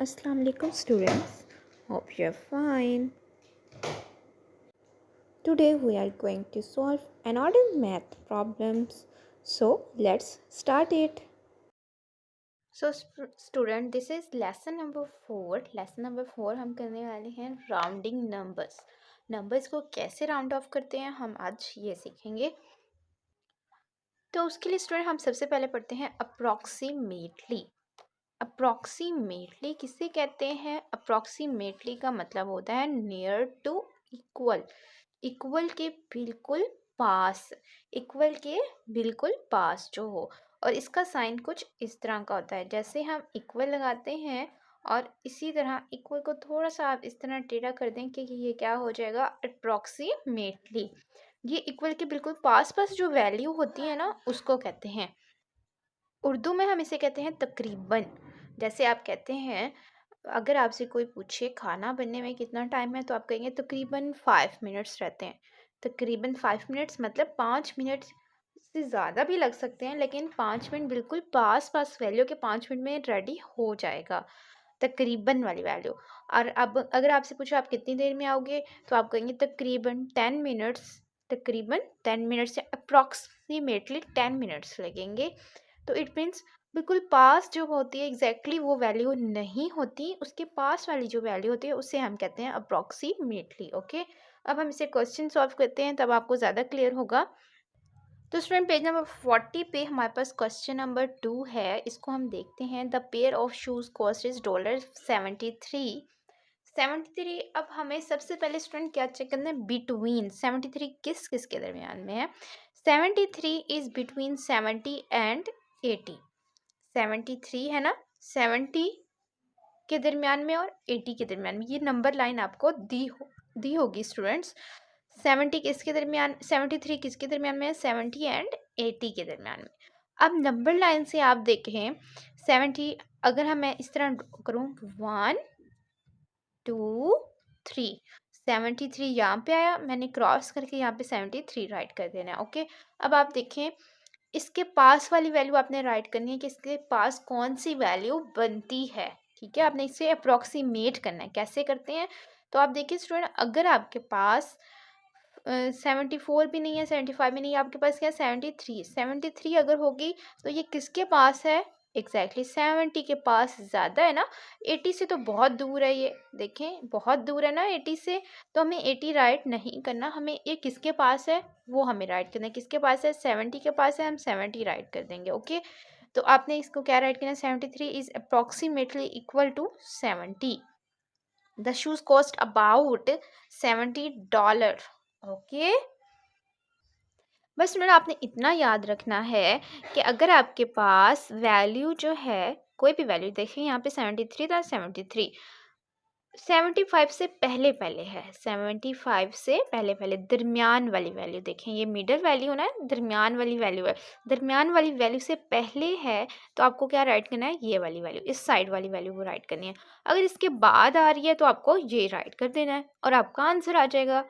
Assalamu alaikum students. Hope you're fine. Today we are going to solve another math problems. So let's start it. So student, this is lesson number 4. Lesson number 4 हम करने वाले हैं rounding numbers. Numbers को कैसे round of करते हैं हम आज ये सीखेंगे. तो उसके लिए स्टूडेंट हम सबसे पहले पढ़ते हैं अप्रॉक्सीमेटली. अप्रॉक्सीमेटली किसे कहते हैं? अप्रॉक्सीमेटली का मतलब होता है नियर टू इक्वल. इक्वल के बिल्कुल पास. इक्वल के बिल्कुल पास जो हो. और इसका साइन कुछ इस तरह का होता है. जैसे हम इक्वल लगाते हैं और इसी तरह इक्वल को थोड़ा सा आप इस तरह टेढ़ा कर दें कि ये क्या हो जाएगा, अप्रॉक्सीमेटली. ये इक्वल के बिल्कुल पास पास जो वैल्यू होती है ना, उसको कहते हैं. उर्दू में हम इसे कहते हैं तकरीबन. जैसे आप कहते हैं, अगर आपसे कोई पूछे खाना बनने में कितना टाइम है, तो आप कहेंगे तकरीबन 5 मिनट्स रहते हैं. तकरीबन 5 मिनट्स मतलब 5 मिनट से ज़्यादा भी लग सकते हैं, लेकिन 5 मिनट बिल्कुल पास पास वैल्यू के 5 मिनट में रेडी हो जाएगा. तकरीबन वाली वैल्यू. और अब अगर आपसे पूछो आप कितनी देर में आओगे, तो आप कहेंगे तकरीबन 10 मिनट्स. तकरीबन 10 मिनट्स से अप्रॉक्सीमेटली 10 मिनट्स लगेंगे. तो इट मीन्स बिल्कुल पास जो होती है एग्जैक्टली वो वैल्यू नहीं होती. उसके पास वाली जो वैल्यू होती है उसे हम कहते हैं अप्रॉक्सीमेटली. ओके, अब हम इसे क्वेश्चन सॉल्व करते हैं, तब आपको ज़्यादा क्लियर होगा. तो स्टूडेंट पेज नंबर 40 पे हमारे पास क्वेश्चन नंबर 2 है. इसको हम देखते हैं. The pair of shoes cost is $73. 73. अब हमें सबसे पहले स्टूडेंट क्या चेक करना है? बिटवीन. 73 किस किस के दरमियान में है? 73 इज बिटवीन 70 एंड 80. 73 है ना, 70 के दरमियान में और 80 के दरमियान में. ये नंबर लाइन आपको दी होगी स्टूडेंट्स. 70 किसके दरमियान, 73 किसके दरमियान में है? 70 एंड 80 के दरमियान में. अब नंबर लाइन से आप देखें 70, अगर हम मैं इस तरह करूँ 1 2 3, 73 यहाँ पे आया, मैंने क्रॉस करके यहाँ पे 73 राइट कर देना है. ओके, अब आप देखें इसके पास वाली वैल्यू आपने राइट करनी है कि इसके पास कौन सी वैल्यू बनती है. ठीक है, आपने इसे अप्रॉक्सीमेट करना है. कैसे करते हैं? तो आप देखिए स्टूडेंट, अगर आपके पास 74 भी नहीं है, 75 भी नहीं है, आपके पास क्या है? 73. 73 अगर होगी तो ये किसके पास है? एग्जैक्टली 70 के पास. ज़्यादा है ना, 80 से तो बहुत दूर है. ये देखें बहुत दूर है ना 80 से. तो हमें 80 राइट नहीं करना, हमें ये किसके पास है वो हमें राइट करना है. किसके पास है? 70 के पास है, हम 70 राइट कर देंगे. ओके, तो आपने इसको क्या राइट करना है? 73 is approximately equal to 70. The shoes cost about $70. Okay, बस स्टूडेंट आपने इतना याद रखना है कि अगर आपके पास वैल्यू जो है, कोई भी वैल्यू देखिए यहाँ पे 73 था, 73 75 से पहले पहले है. 75 से पहले पहले दरमियान वाली वैल्यू देखें, ये मिडल वैल्यू ना है, दरमियान वाली वैल्यू है. दरमियान वाली वैल्यू से पहले है तो आपको क्या राइट करना है? ये वाली वैल्यू, इस साइड वाली वैल्यू को राइट करनी है. अगर इसके बाद आ रही है तो आपको ये राइट कर देना है और आपका आंसर आ जाएगा.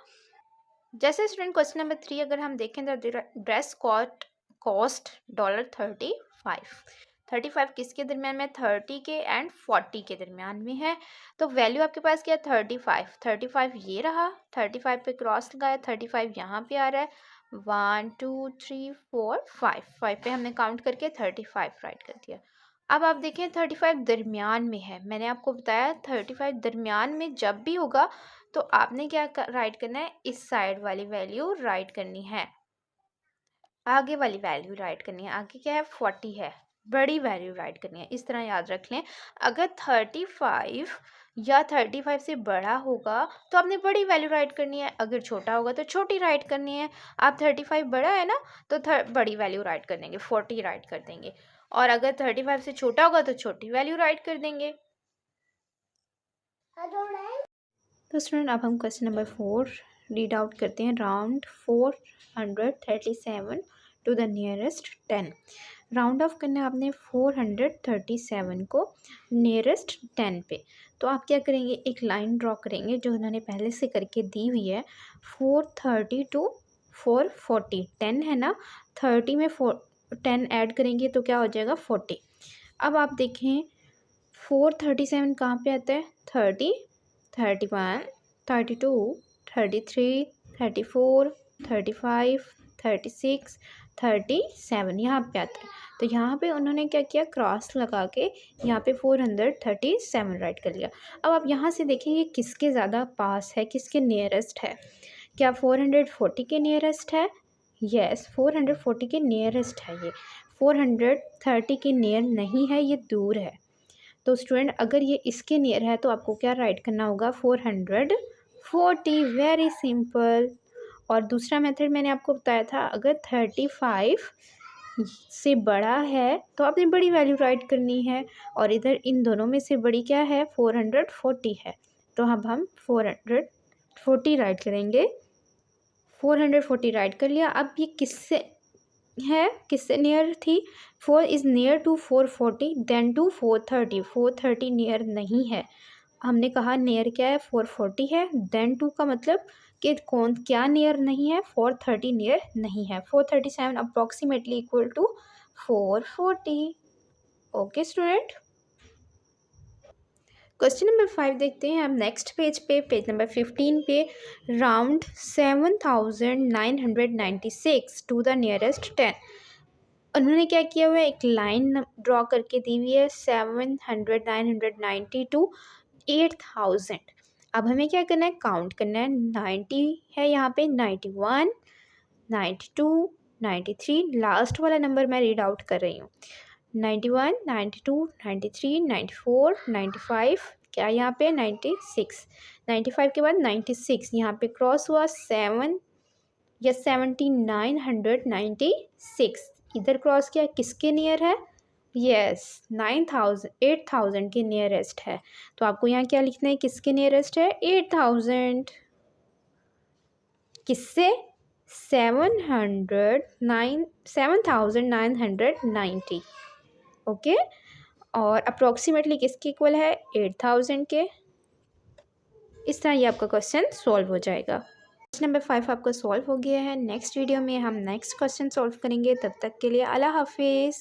जैसे स्टूडेंट क्वेश्चन नंबर 3 अगर हम देखें तो ड्रेस कॉस्ट $35. 35 किसके दरमियान में? 30 के एंड 40 के दरमियान में है. तो वैल्यू आपके पास क्या है? 35. 35 ये रहा, 35 पे क्रॉस लगाया, 35 यहाँ पे आ रहा है. 1 2 3 4 5 5 पे हमने काउंट करके 35 राइट कर दिया. अब आप देखें 35 दरमियान में है. मैंने आपको बताया 35 दरमियान में जब भी होगा तो आपने क्या राइट करना है? इस साइड वाली वैल्यू राइट करनी है, आगे वाली वैल्यू राइट करनी है. आगे क्या है? 40 है, बड़ी वैल्यू राइट करनी है. इस तरह याद रख लें. अगर 35 या 35 से बड़ा होगा तो आपने बड़ी वैल्यू राइट करनी है, अगर छोटा होगा तो छोटी राइट करनी है. आप 35 बड़ा है ना तो बड़ी वैल्यू राइट कर देंगे, 40 राइट कर देंगे. और अगर 35 से छोटा होगा तो छोटी वैल्यू राइट कर देंगे. तो स्टूडेंट अब हम क्वेश्चन नंबर 4 रीड आउट करते हैं. Round 437 to the nearest 10. Round off करना है आपने 437 को नियरेस्ट 10 पे. तो आप क्या करेंगे? एक लाइन ड्रॉ करेंगे जो उन्होंने पहले से करके दी हुई है. 430 टू 440, 10 है ना, 30 में 10 ऐड करेंगे तो क्या हो जाएगा? 40. अब आप देखें 437 कहाँ पे आता है? 30, 31, 32, 33, 34, 35, 36, 37 यहाँ पे आता है। तो यहाँ पे उन्होंने क्या किया, क्रॉस लगा के यहाँ पे 437 राइट कर लिया। अब आप यहाँ से देखेंगे किसके ज़्यादा पास है, किसके नियरेस्ट है। क्या 440 के नियरेस्ट है? यस, 440 के नियरेस्ट है ये। 430 के नियर नहीं है, ये दूर है। तो स्टूडेंट अगर ये इसके नियर है तो आपको क्या राइट करना होगा? 440। Very simple. और दूसरा मेथड मैंने आपको बताया था, अगर 35 से बड़ा है तो आपने बड़ी वैल्यू राइट करनी है, और इधर इन दोनों में से बड़ी क्या है? 440 है। तो अब हम 440 राइट करेंगे। 440 राइट कर लिया। अब ये किससे है, किससे नियर थी? 4 is near to 440 than to 430। 430 near नहीं है। हमने कहा नियर क्या है? 440 है। देन टू का मतलब कि कौन क्या नियर नहीं है? 430 नियर नहीं है। 437 approximately equal to 440। Okay student, question number 5 देखते हैं हम नेक्स्ट पेज पे, पेज नंबर 15 पे। Round 7996 to the nearest 10। उन्होंने क्या किया हुआ है, एक लाइन ड्रॉ करके दी हुई है 700, 990 टू 8000। अब हमें क्या करना है? काउंट करना है। 90 है यहाँ पे, 91, 92, 93, लास्ट वाला नंबर मैं रीड आउट कर रही हूँ। 91, 92, 93, 94, 95, क्या यहाँ पे 96, 95 के बाद 96 यहाँ पे क्रॉस हुआ 7 या 7996 इधर क्रॉस किया, किसके नियर है? यस, 9000, 8000 के नियरेस्ट है। तो आपको यहाँ क्या लिखना है, किसके नियरेस्ट है? 8000। किससे? 7990। ओके, और अप्रोक्सीमेटली किसके इक्वल है? 8000 के। इस तरह ये आपका क्वेश्चन सॉल्व हो जाएगा। क्वेश्चन नंबर 5 आपका सॉल्व हो गया है। नेक्स्ट वीडियो में हम नेक्स्ट क्वेश्चन सॉल्व करेंगे। तब तक के लिए अल्लाह हाफिज़।